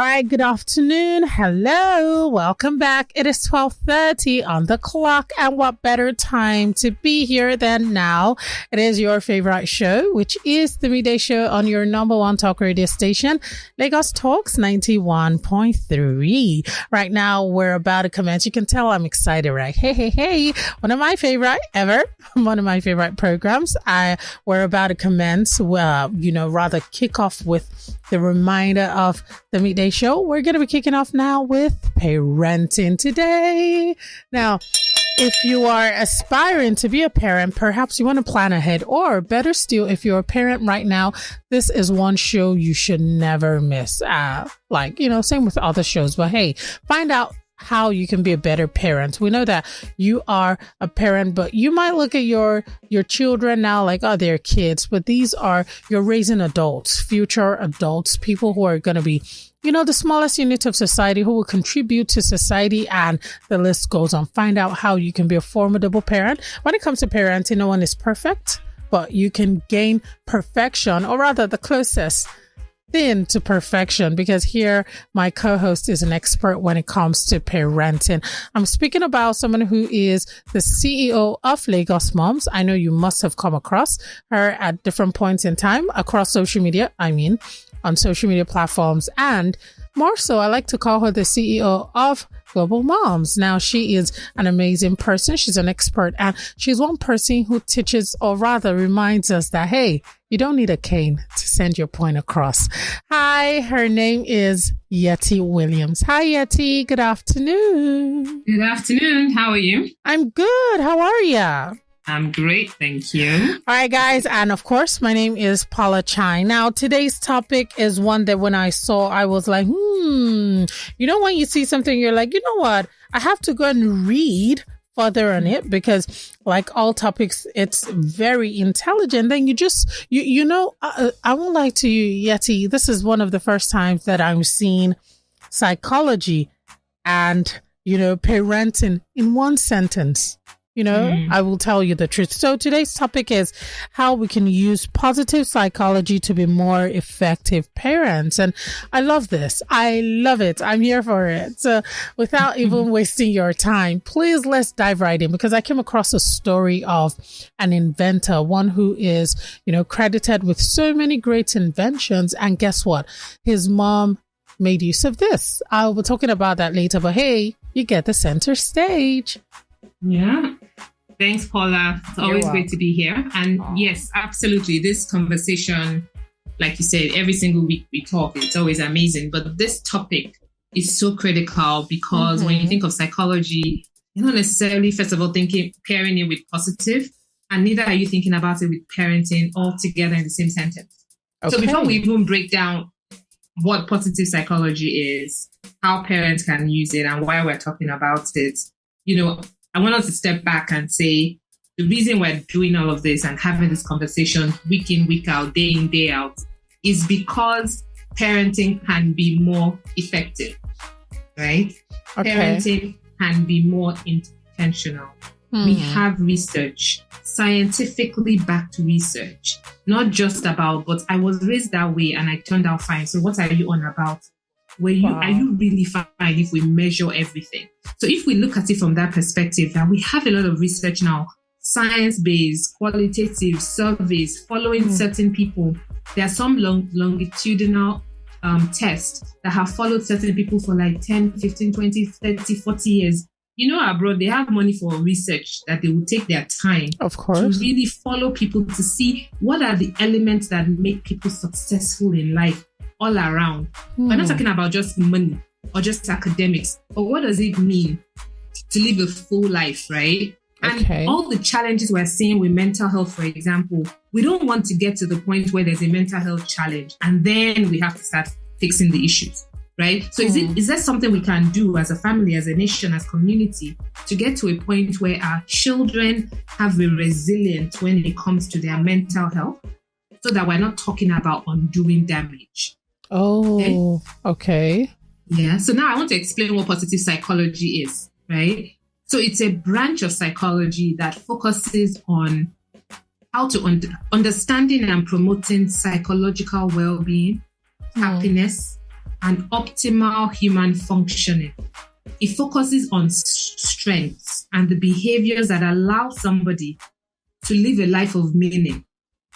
All right, good afternoon. Hello. Welcome back. It is 12:30 on the clock. And what better time to be here than now? It is your favorite show, which is the midday show on your number one talk radio station, Lagos Talks 91.3. Right now, we're about to commence. You can tell I'm excited, right? Hey. One of my favorite ever. One of my favorite programs. We're about to commence, rather kick off with the reminder of the midday show. We're going to be kicking off now with parenting today. Now, if you are aspiring to be a parent, perhaps you want to plan ahead, or better still, if you're a parent right now, this is one show you should never miss. Same with other shows, but hey, find out how you can be a better parent. We know that you are a parent, but you might look at your children now like, oh, they're kids, but you're raising adults, future adults, people who are going to be, the smallest unit of society, who will contribute to society, and the list goes on. Find out how you can be a formidable parent. When it comes to parenting, no one is perfect, but you can gain perfection, or rather the closest thing to perfection, because here my co-host is an expert when it comes to parenting. I'm speaking about someone who is the CEO of Lagos Moms. I know you must have come across her at different points in time across social media. On social media platforms, and more so, I like to call her the CEO of Global Moms. Now, she is an amazing person. She's an expert, and she's one person who teaches, or rather reminds us that, hey, you don't need a cane to send your point across. Hi, her name is Yetty Williams. Hi, Yetty. Good afternoon. Good afternoon. How are you? I'm good. How are you? I'm great, thank you. All right, guys. And of course, my name is Paula Chai. Now, today's topic is one that when I saw, I was like, when you see something, you're like, you know what? I have to go and read further on it, because like all topics, it's very intelligent. Then I won't lie to you, Yetty. This is one of the first times that I'm seeing psychology and, parenting in one sentence. I will tell you the truth. So today's topic is how we can use positive psychology to be more effective parents. And I love this. I love it. I'm here for it. So without even wasting your time, please let's dive right in, because I came across a story of an inventor, one who is, credited with so many great inventions. And guess what? His mom made use of this. I'll be talking about that later, but hey, you get the center stage. Yeah. Thanks, Paula. It's always great to be here. And yes, absolutely. This conversation, like you said, every single week we talk, it's always amazing. But this topic is so critical, because when you think of psychology, you're not necessarily, first of all, thinking pairing it with positive, and neither are you thinking about it with parenting all together in the same sentence. Okay. So before we even break down what positive psychology is, how parents can use it, and why we're talking about it, I want us to step back and say the reason we're doing all of this and having this conversation week in, week out, day in, day out, is because parenting can be more effective, right? Okay. Parenting can be more intentional. We have research, scientifically backed research, not just about, but I was raised that way and I turned out fine. So what are you on about? Are you really fine if we measure everything? So if we look at it from that perspective, and we have a lot of research now, science-based, qualitative surveys following certain people. There are some longitudinal tests that have followed certain people for like 10, 15, 20, 30, 40 years. Abroad, they have money for research that they will take their time, of course, to really follow people to see what are the elements that make people successful in life all around. We're not talking about just money or just academics, but what does it mean to live a full life, right? And all the challenges we're seeing with mental health, for example, we don't want to get to the point where there's a mental health challenge and then we have to start fixing the issues, right? So is that something we can do as a family, as a nation, as community, to get to a point where our children have a resilience when it comes to their mental health, so that we're not talking about undoing damage? Oh, okay. Yeah. So now I want to explain what positive psychology is, right? So it's a branch of psychology that focuses on how to understanding and promoting psychological well-being, happiness, and optimal human functioning. It focuses on strengths and the behaviors that allow somebody to live a life of meaning,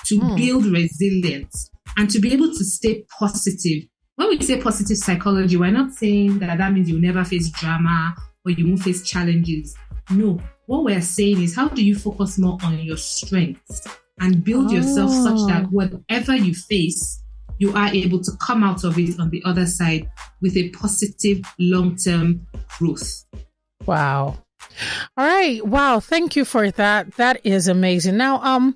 to build resilience, and to be able to stay positive. When we say positive psychology, we're not saying that means you'll never face drama or you won't face challenges. No, what we're saying is, how do you focus more on your strengths and build yourself such that whatever you face, you are able to come out of it on the other side with a positive long-term growth. Wow. All right. Wow. Thank you for that. That is amazing. Now,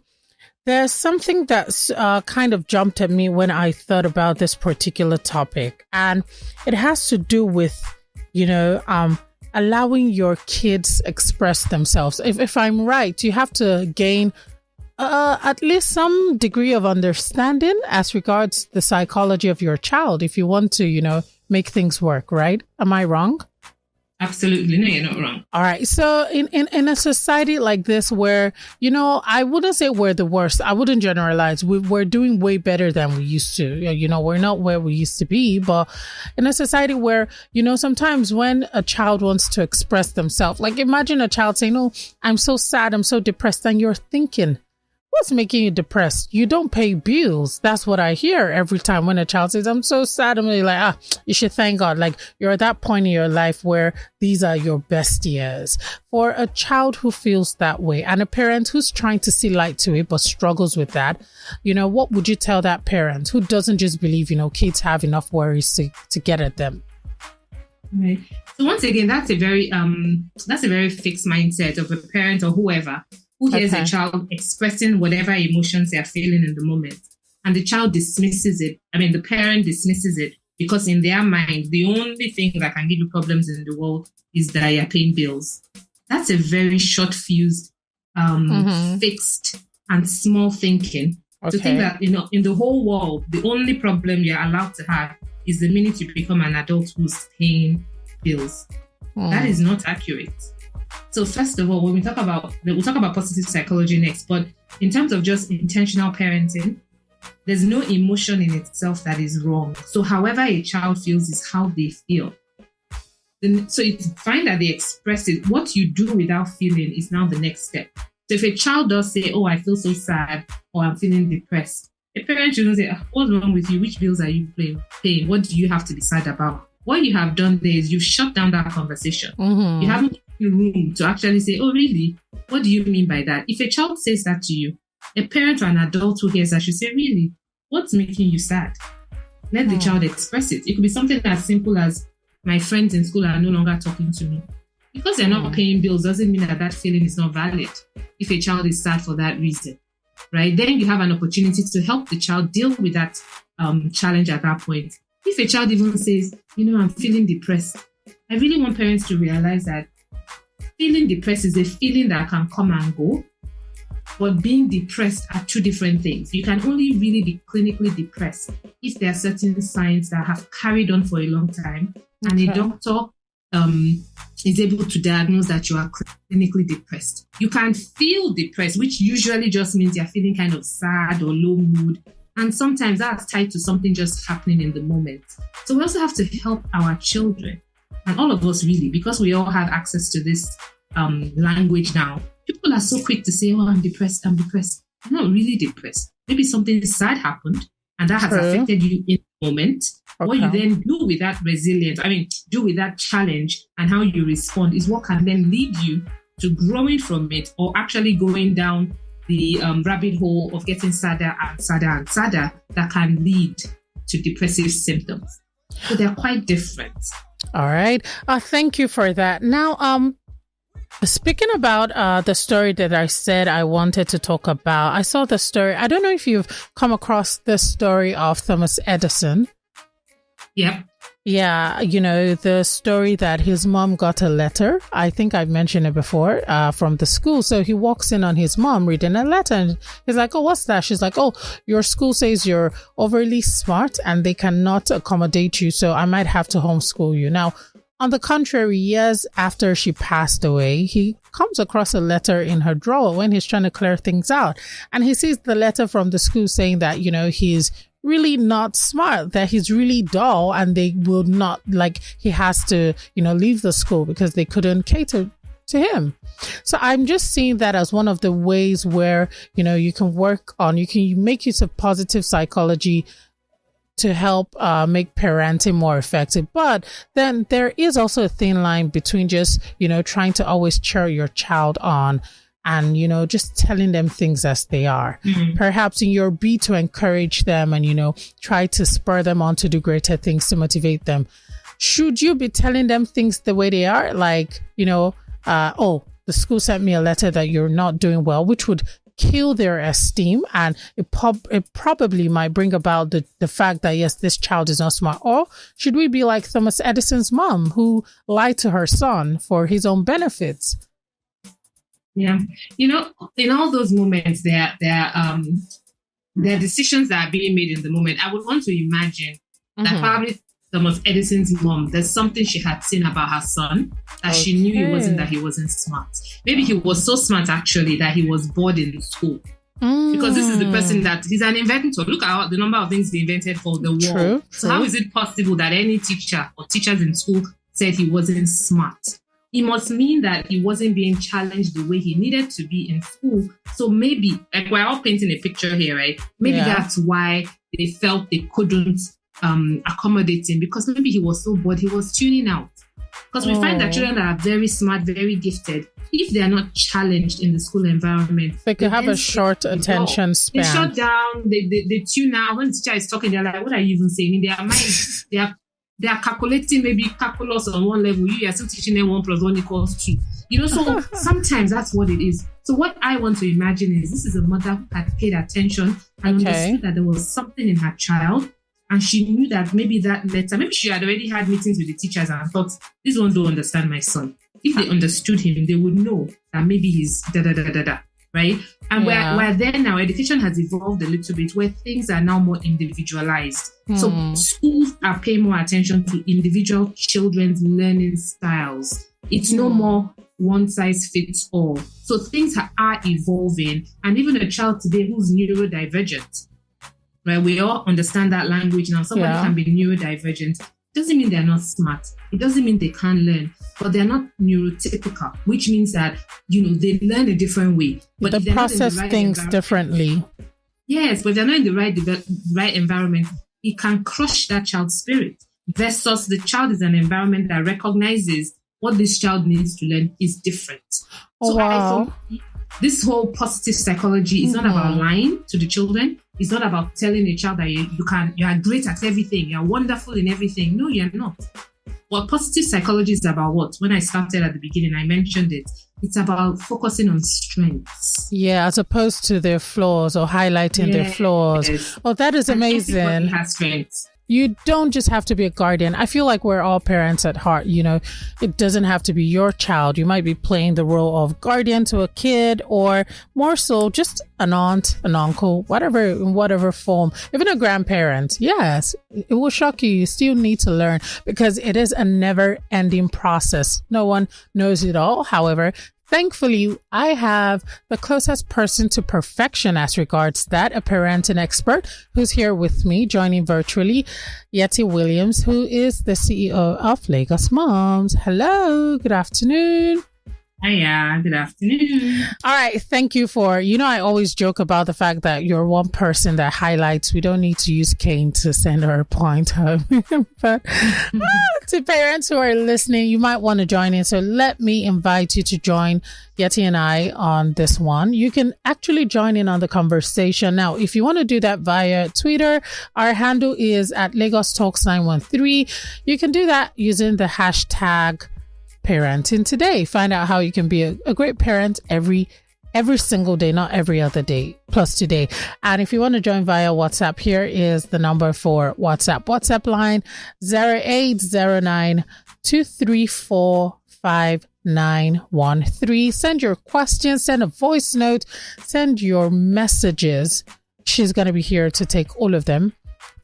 there's something that's kind of jumped at me when I thought about this particular topic, and it has to do with, allowing your kids express themselves. If I'm right, you have to gain at least some degree of understanding as regards the psychology of your child if you want to, make things work, right? Am I wrong? Absolutely. No, you're not wrong. All right. So in a society like this where, I wouldn't say we're the worst. I wouldn't generalize. We're doing way better than we used to. We're not where we used to be. But in a society where, sometimes when a child wants to express themselves, like imagine a child saying, "Oh, I'm so sad. I'm so depressed." And you're thinking, what's making you depressed? You don't pay bills. That's what I hear every time when a child says, "I'm so sad." I'm really like, you should thank God. Like you're at that point in your life where these are your best years. For a child who feels that way and a parent who's trying to see light to it but struggles with that, what would you tell that parent who doesn't just believe, kids have enough worries to get at them? Right. So once again, that's a very fixed mindset of a parent or whoever who hears a child expressing whatever emotions they are feeling in the moment, and the child dismisses it. The parent dismisses it because in their mind, the only thing that can give you problems in the world is that you're paying bills. That's a very short-fused, fixed and small thinking. To think that, in the whole world, the only problem you're allowed to have is the minute you become an adult who's paying bills. That is not accurate. So first of all, when we'll talk about positive psychology next, but in terms of just intentional parenting, there's no emotion in itself that is wrong. So however a child feels is how they feel. So it's fine that they express it. What you do without feeling is now the next step. So if a child does say, "Oh, I feel so sad," or "I'm feeling depressed," a parent shouldn't say, "What's wrong with you? Which bills are you paying? What do you have to be sad about?" What you have done there is you've shut down that conversation. You haven't room to actually say, "Oh, really? What do you mean by that?" If a child says that to you, a parent or an adult who hears that should say, "Really? What's making you sad?" Let the child express it. It could be something as simple as, "My friends in school are no longer talking to me." Because they're not paying bills doesn't mean that feeling is not valid if a child is sad for that reason, right? Then you have an opportunity to help the child deal with that challenge at that point. If a child even says, "I'm feeling depressed," I really want parents to realize that feeling depressed is a feeling that can come and go, but being depressed are two different things. You can only really be clinically depressed if there are certain signs that have carried on for a long time, and a doctor is able to diagnose that you are clinically depressed. You can feel depressed, which usually just means you're feeling kind of sad or low mood, and sometimes that's tied to something just happening in the moment. So we also have to help our children. And all of us really, because we all have access to this language now. People are so quick to say, "Oh, I'm depressed. I'm not really depressed. Maybe something sad happened and that has affected you in the moment. What you then do with that resilience, do with that challenge and how you respond is what can then lead you to growing from it or actually going down the rabbit hole of getting sadder and sadder and sadder that can lead to depressive symptoms. So they're quite different. All right. Thank you for that. Now, speaking about the story that I said I wanted to talk about, I saw the story. I don't know if you've come across the story of Thomas Edison. Yep. Yeah, the story that his mom got a letter. I think I've mentioned it before, from the school. So he walks in on his mom reading a letter and he's like, "Oh, what's that?" She's like, "Oh, your school says you're overly smart and they cannot accommodate you. So I might have to homeschool you." Now, on the contrary, years after she passed away, he comes across a letter in her drawer when he's trying to clear things out. And he sees the letter from the school saying that, he's really not smart, that he's really dull, and they will not, like, he has to, leave the school because they couldn't cater to him. So I'm just seeing that as one of the ways where, you can work on, you can make use of positive psychology to help make parenting more effective. But then there is also a thin line between just, trying to always cheer your child on and, just telling them things as they are. Mm-hmm. Perhaps in your bid to encourage them and, try to spur them on to do greater things to motivate them. Should you be telling them things the way they are? Like, the school sent me a letter that you're not doing well, which would kill their esteem, and it probably might bring about the fact that, yes, this child is not smart. Or should we be like Thomas Edison's mom, who lied to her son for his own benefits? Yeah. In all those moments, there are decisions that are being made in the moment. I would want to imagine that probably Thomas Edison's mom, there's something she had seen about her son that she knew he wasn't smart. Maybe he was so smart, actually, that he was bored in the school. Because this is the person that he's an inventor. Look at the number of things he invented for the world. So how is it possible that any teacher or teachers in school said he wasn't smart? It must mean that he wasn't being challenged the way he needed to be in school. So maybe, like, we're all painting a picture here, right? Maybe that's why they felt they couldn't accommodate him, because maybe he was so bored, he was tuning out. Because we find that children that are very smart, very gifted, if they are not challenged in the school environment, they can have a short attention span. They shut down, they tune out. When the teacher is talking, they're like, what are you even saying? In their mind, they are calculating maybe calculus on one level. You are still teaching them 1 + 1 = 2. So sometimes that's what it is. So what I want to imagine is this is a mother who had paid attention and understood that there was something in her child. And she knew that maybe that letter, maybe she had already had meetings with the teachers and thought, these ones don't understand my son. If they understood him, they would know that maybe he's da-da-da-da-da, right? And we're there now. Education has evolved a little bit where things are now more individualized. So schools are paying more attention to individual children's learning styles. It's no more one size fits all. So things are evolving. And even a child today who's neurodivergent, right? We all understand that language now. Somebody can be neurodivergent. It doesn't mean they're not smart. It doesn't mean they can't learn, but they're not neurotypical, which means that, they learn a different way. But they process things differently. Yes, but if they're not in the right environment, it can crush that child's spirit. Versus the child is an environment that recognizes what this child needs to learn is different. I thought this whole positive psychology is not about lying to the children. It's not about telling a child that you are great at everything, you're wonderful in everything. No, you're not. What positive psychology is about what? When I started at the beginning, I mentioned it. It's about focusing on strengths. Yeah, as opposed to their flaws or highlighting their flaws. Yes. Oh, that is amazing. Everybody has strengths. You don't just have to be a guardian. I feel like we're all parents at heart. It doesn't have to be your child. You might be playing the role of guardian to a kid, or more so just an aunt, an uncle, in whatever form, even a grandparent. Yes, it will shock you. You still need to learn, because it is a never ending process. No one knows it all. However, thankfully, I have the closest person to perfection as regards that, a parenting expert who's here with me, joining virtually, Yetty Williams, who is the CEO of Lagos Moms. Hello, good afternoon. Hiya, good afternoon. All right, thank you for, I always joke about the fact that you're one person that highlights. We don't need to use Kane to send her a point home. But to parents who are listening, you might want to join in. So let me invite you to join Yetty and I on this one. You can actually join in on the conversation. Now, if you want to do that via Twitter, our handle is at Lagos Talks 913. You can do that using the hashtag parenting today. Find out how you can be a great parent every single day, not every other day, plus today. And if you want to join via WhatsApp, here is the number for WhatsApp line 0809 234 5913. Send your questions, send a voice note, send your messages. She's going to be here to take all of them.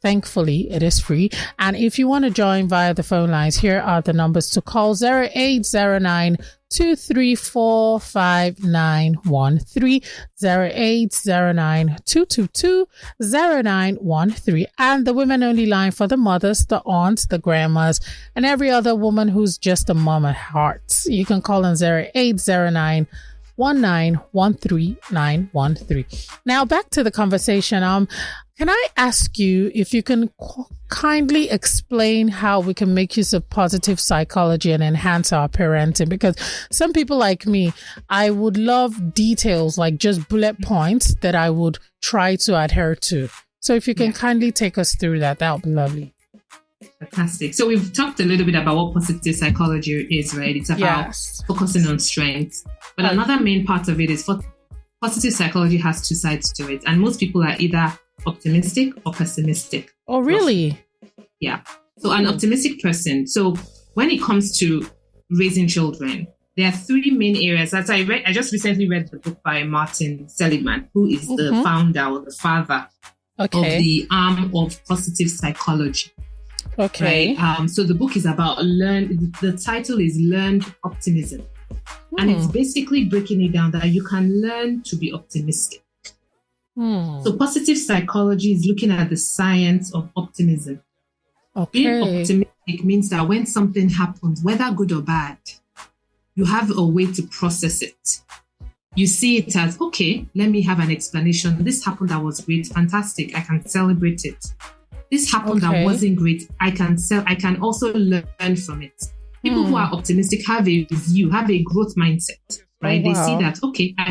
Thankfully, it is free. And if you want to join via the phone lines, here are the numbers to call: 0809 234 5913, 0809 222 0913, and the women only line for the mothers, the aunts, the grandmas, and every other woman who's just a mom at heart. You can call on 0809 1913913. Now back to the conversation. Can I ask you if you can kindly explain how we can make use of positive psychology and enhance our parenting? Because some people like me, I would love details, like just bullet points that I would try to adhere to. So if you can kindly take us through that would be lovely. Fantastic. So we've talked a little bit about what positive psychology is, right? It's about focusing on strengths. But another main part of it is positive psychology has two sides to it. And most people are either optimistic or pessimistic. Oh, really? Yeah. So an optimistic person. So when it comes to raising children, there are three main areas. As I just recently read the book by Martin Seligman, who is the founder or the father of the arm of positive psychology. Okay. Right? So the book is about the title is Learned Optimism. And it's basically breaking it down that you can learn to be optimistic. So positive psychology is looking at the science of optimism. Being optimistic means that when something happens, whether good or bad, you have a way to process it. You see it as, okay, let me have an explanation. This happened that was great, fantastic. I can celebrate it. This happened that wasn't great. I can also learn from it. People who are optimistic have a view, have a growth mindset, right? They see that, okay, I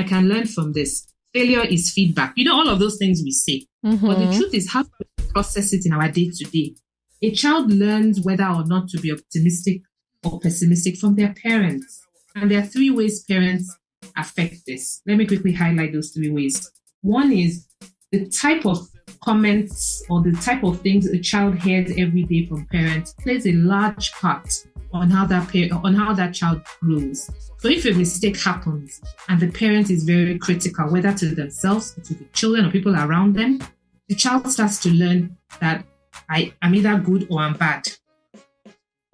can learn from this. Failure is feedback. All of those things we say. But the truth is how we process it in our day-to-day. A child learns whether or not to be optimistic or pessimistic from their parents. And there are three ways parents affect this. Let me quickly highlight those three ways. One is the type of comments or the type of things a child hears every day from parents plays a large part on how that child grows. So if a mistake happens and the parent is very critical, whether to themselves or to the children or people around them, the child starts to learn that I'm either good or I'm bad.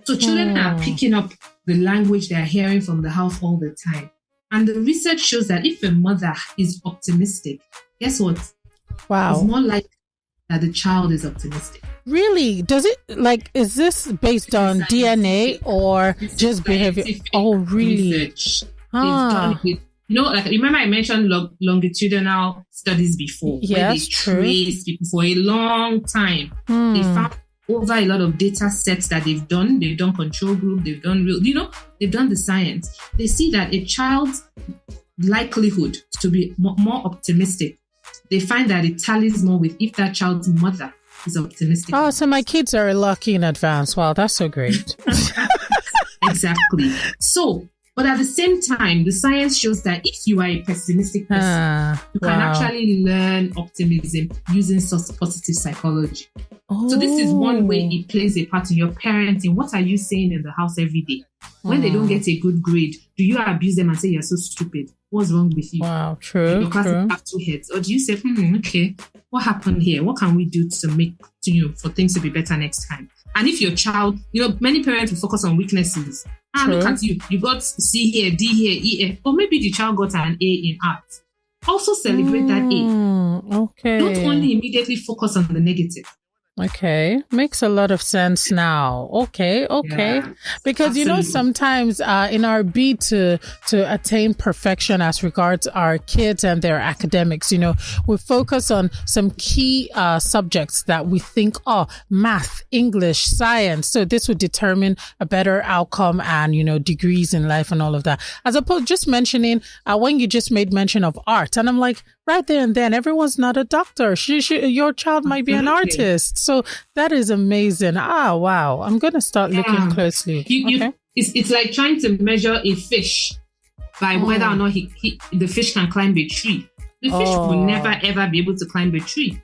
So children are picking up the language they're hearing from the house all the time. And the research shows that if a mother is optimistic, guess what? Wow. It's more likely that the child is optimistic. Really? Does it, is this based on DNA or just behavior? Oh, really? Research. They've done it with, remember I mentioned longitudinal studies before. Yes, where they traced people for a long time. They found over a lot of data sets that they've done. They've done control group. They've done they've done the science. They see that a child's likelihood to be more optimistic, they find that it tallies more with if that child's mother is optimistic. Oh, so my kids are lucky in advance. Wow, that's so great. Exactly. So, but at the same time, the science shows that if you are a pessimistic person, you can actually learn optimism using positive psychology. Oh. So this is one way it plays a part in your parenting. What are you saying in the house every day? When they don't get a good grade, do you abuse them and say you're so stupid? What's wrong with you? Wow, true. Your classes have two heads. Or do you say, okay, what happened here? What can we do to make, for things to be better next time? And if your child, many parents will focus on weaknesses. Look at you. You got C here, D here, E here. Or maybe the child got an A in art. Also celebrate that A. Okay. Don't only immediately focus on the negative. Okay, makes a lot of sense now. Okay. Yeah, Because absolutely. Sometimes in our bid to attain perfection as regards our kids and their academics, we focus on some key subjects that we think, math, English, science. So this would determine a better outcome and degrees in life and all of that. As opposed just mentioning when you just made mention of art, and I'm like, right there and then, everyone's not a doctor. Your child might be an artist. So that is amazing. Wow. I'm going to start looking closely. It's like trying to measure a fish by whether or not the fish can climb a tree. The fish will never, ever be able to climb a tree.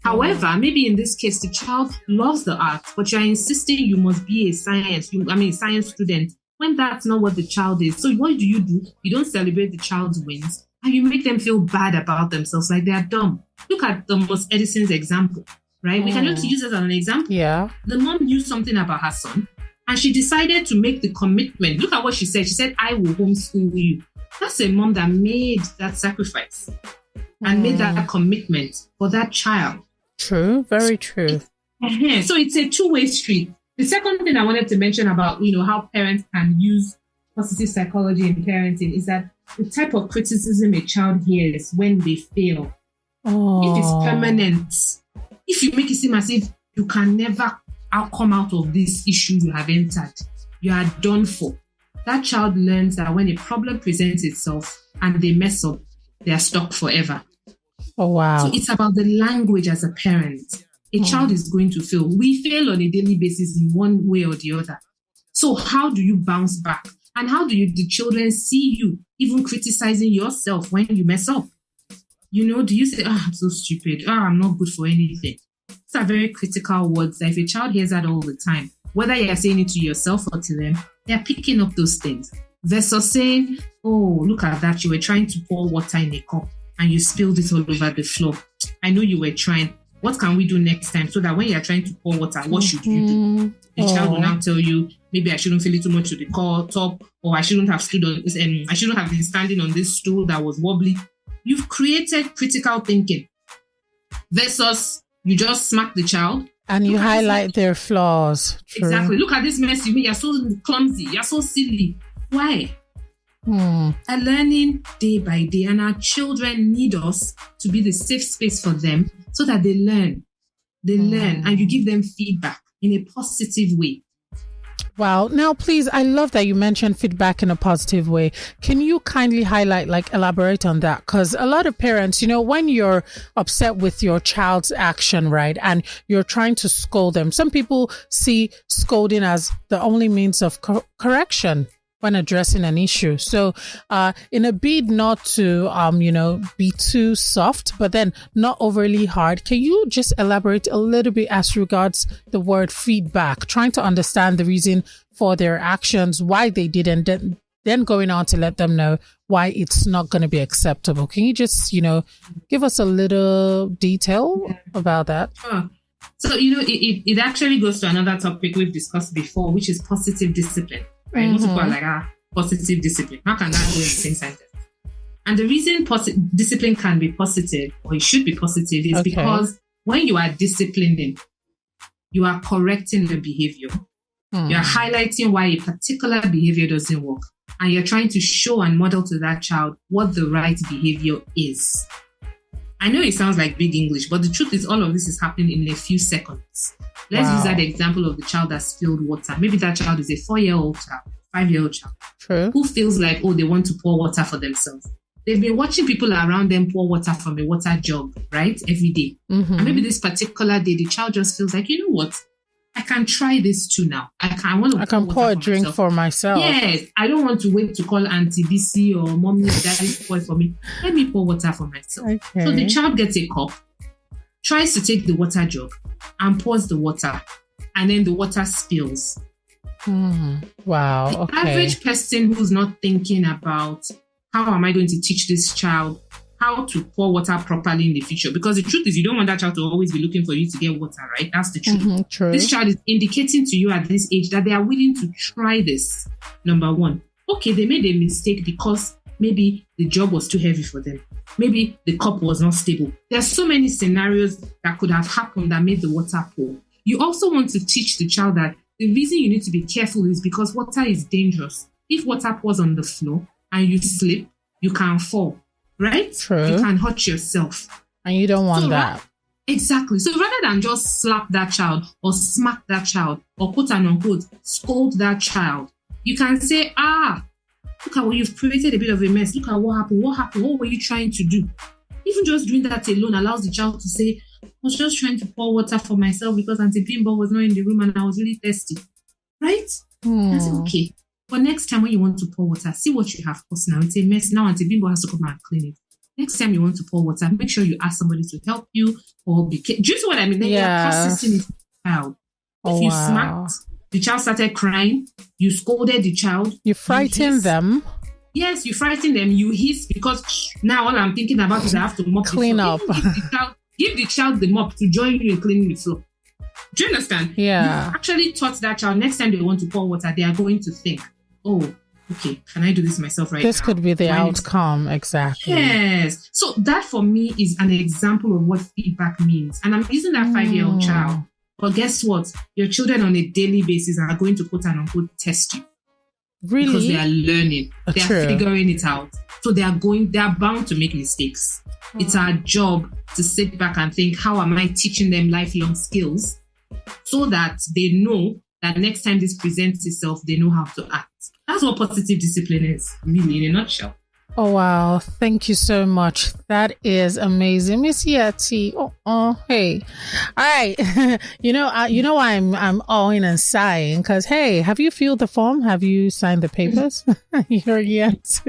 However, maybe in this case, the child loves the art, but you're insisting you must be a science student when that's not what the child is. So what do? You don't celebrate the child's wins. and you make them feel bad about themselves, like they are dumb. Look at Thomas Edison's example, right? We can just use it as an example. Yeah. The mom knew something about her son, and she decided to make the commitment. Look at what she said. She said, I will homeschool you. That's a mom that made that sacrifice and made that commitment for that child. True. Very true. So it's a two-way street. The second thing I wanted to mention about, how parents can use positive psychology in parenting is that the type of criticism a child hears when they fail, if it's permanent, if you make it seem as if you can never come out of this issue you have entered, you are done for. That child learns that when a problem presents itself and they mess up, they are stuck forever. Oh, wow. So it's about the language as a parent. A child is going to fail. We fail on a daily basis in one way or the other. So how do you bounce back? And how do the children see you even criticizing yourself when you mess up? Do you say, I'm so stupid. I'm not good for anything. These are very critical words that if a child hears that all the time, whether you're saying it to yourself or to them, they're picking up those things. Versus saying, oh, look at that. You were trying to pour water in a cup and you spilled it all over the floor. I know you were trying. What can we do next time so that when you're trying to pour water, what should you do? The child will now tell you, maybe I shouldn't fill it too much to the top, or I shouldn't have stood on this, and I shouldn't have been standing on this stool that was wobbly. You've created critical thinking versus you just smack the child. And you highlight their flaws. True. Exactly. Look at this mess you made. You're so clumsy. You're so silly. Why? Are learning day by day, and our children need us to be the safe space for them so that they learn. They learn, and you give them feedback in a positive way. Wow. Now, please, I love that you mentioned feedback in a positive way. Can you kindly highlight, elaborate on that? Because a lot of parents, when you're upset with your child's action, right, and you're trying to scold them, some people see scolding as the only means of correction when addressing an issue. So in a bid not to, be too soft, but then not overly hard, can you just elaborate a little bit as regards the word feedback, trying to understand the reason for their actions, why they didn't, then going on to let them know why it's not going to be acceptable. Can you just, give us a little detail about that? Sure. So, it actually goes to another topic we've discussed before, which is positive discipline. Right? Most people are like, positive discipline. How can that go in the same sentence? And the reason discipline can be positive, or it should be positive, is because when you are disciplining, you are correcting the behavior. You're highlighting why a particular behavior doesn't work. And you're trying to show and model to that child what the right behavior is. I know it sounds like big English, but the truth is all of this is happening in a few seconds. Let's use that example of the child that spilled water. Maybe that child is a 4-year-old child, 5-year-old child. True. Who feels like, they want to pour water for themselves. They've been watching people around them pour water from a water jug, right? Every day. And maybe this particular day, the child just feels like, you know what? I can try this too now. I can pour a drink for myself. Yes. I don't want to wait to call Auntie BC or Mommy or Daddy to pour for me. Let me pour water for myself. Okay. So the child gets a cup, tries to take the water jug and pours the water, and then the water spills. Wow. The average person who's not thinking about how am I going to teach this child how to pour water properly in the future, because the truth is you don't want that child to always be looking for you to get water, right? That's the truth. True. This child is indicating to you at this age that they are willing to try this. Number one, they made a mistake because maybe the jug was too heavy for them. Maybe the cup was not stable. There are so many scenarios that could have happened that made the water pour. You also want to teach the child that the reason you need to be careful is because water is dangerous. If water pours on the floor and you slip, you can fall, right? True. You can hurt yourself. And you don't want that. Exactly. So rather than just slap that child or smack that child or quote and unquote scold that child, you can say, look at what you've created a bit of a mess. Look at what happened. What were you trying to do? Even just doing that alone allows the child to say, I was just trying to pour water for myself because Auntie Bimbo was not in the room and I was really thirsty. Right? I said, okay. But next time when you want to pour water, see what you have caused now. It's a mess. Now Auntie Bimbo has to come and clean it. Next time you want to pour water, make sure you ask somebody to help you or be careful. Do you see what I mean? Then you're processing it out. If you smacked, the child started crying, you scolded the child. You frightened them. Yes, you frighten them, you hiss, because now all I'm thinking about is I have to mop clean the up. Give the child the mop to join you in cleaning the floor. Do you understand? Yeah. You actually taught that child, next time they want to pour water, they are going to think, oh, okay, can I do this myself right now? This could be the outcome. Exactly. Yes. So that for me is an example of what feedback means. And I'm using that 5-year-old child. But guess what? Your children on a daily basis are going to quote and unquote test you. Really? Because they are learning. They True. are figuring it out. So they are bound to make mistakes. It's our job to sit back and think, how am I teaching them lifelong skills so that they know that next time this presents itself, they know how to act. That's what positive discipline is, really, in a nutshell. Oh, wow. Thank you so much. That is amazing. Miss Yetty. Hey. All right. you know, I'm awing and sighing because, hey, have you filled the form? Have you signed the papers? You're yet.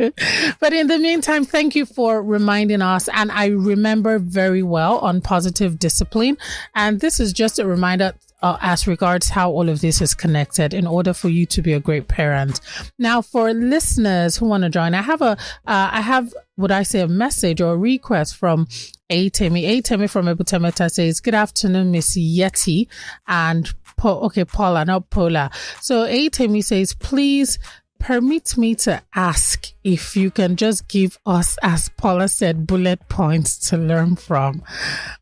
But in the meantime, thank you for reminding us. And I remember very well on positive discipline. And this is just a reminder as regards how all of this is connected in order for you to be a great parent. Now, for listeners who want to join, I have a message or a request from Atemi. Atemi from Ebutemeta says, good afternoon, Miss Yetty and Paula, not Paula. So Atemi says, please permit me to ask if you can just give us, as Paula said, bullet points to learn from.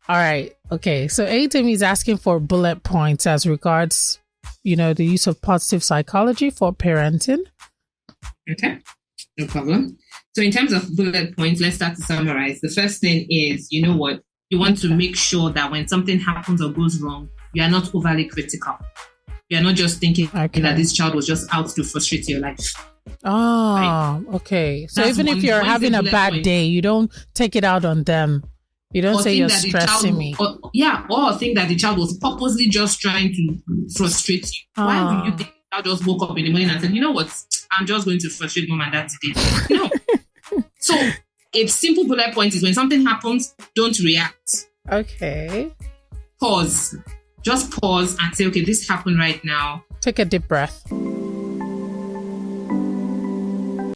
All right. Okay. So Atemi is asking for bullet points as regards, the use of positive psychology for parenting. Okay. No problem. So in terms of bullet points, let's start to summarize. The first thing is, you know what? You want to make sure that when something happens or goes wrong, you are not overly critical. You're not just thinking that this child was just out to frustrate your life. Oh, right? Okay. So even if you're having a bad day, you don't take it out on them. You don't say you're stressing me. Or think that the child was purposely just trying to frustrate you. Why would you think the child just woke up in the morning and said, you know what? I'm just going to frustrate mom and dad today. No. So a simple bullet point is when something happens, don't react. Okay. Pause. Just pause and say, okay, this happened right now. Take a deep breath.